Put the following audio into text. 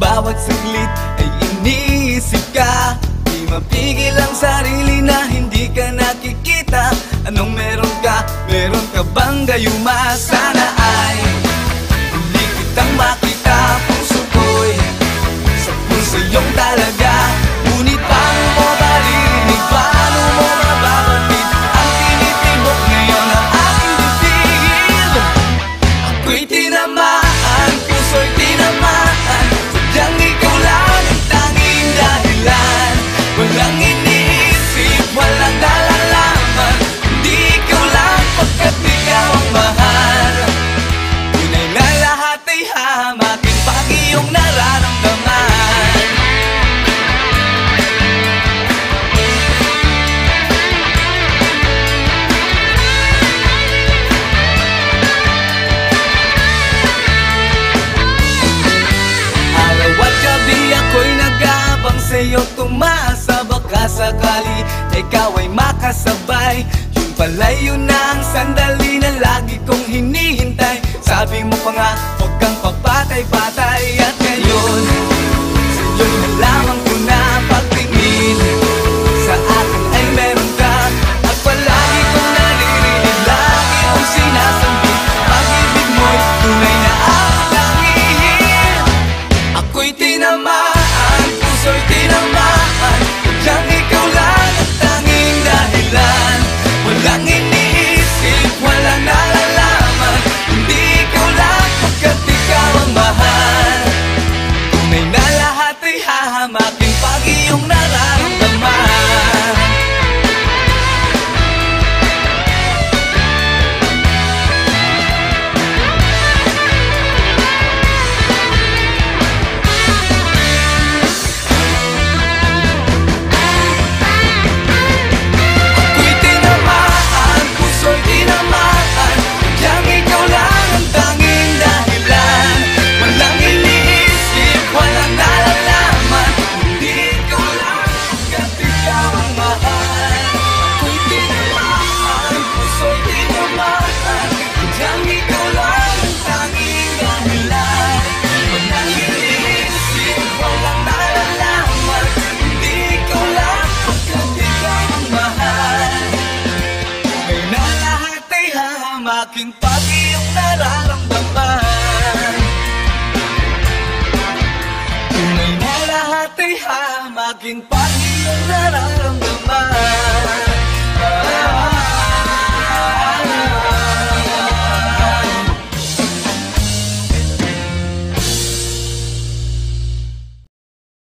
bawat saglit ay iniisip ka. Di mapigil ang sarili na hindi ka nakikita. Anong meron ka? Meron ka bang gayuma? Sana ay hindi kitang makita. Puso ko'y sa puso yung talaga. Ngunit paano mo maririnig? Paano mo mababatid ang tinitibok ngayon ng aking bibig? Ako'y tinamaan, puso'y tinamaan. Sadyang ikaw lang ang tanging dahilan. Walang iniisip, walang nalalaman. Hindi ikaw lang pagkat ikaw ang mahal. Tunay na lahat ay hahamakin pag iyong nararamdaman. Ako'y nag-aabang sa'yo, tumasa. Baka sakali na ikaw ay makasabay. Yung pala'y yun ang sandali na lagi kong hinihintay. Sabi mo pa nga, huwag kang papatay-patay. At ngayon, sa'yo'y nalaman ko na pagtingin sa akin ay meron ka. At palagi kong naririnig, lagi kong sinasambit. Pag-ibig mo'y tunay na aking langin. Ako'y tinamaan, puso'y tinamaan. Sadyang ikaw lang ang tanging dahilan. Walang iniisip, walang nalalaman. Hindi ikaw lang pagkat ikaw ang mahal. Tunay na lahat ay hahamakin pag iyong nararamdaman. Aking pag iyong nararamdaman. Tunay na lahat ay hamaking pag iyong nararamdaman.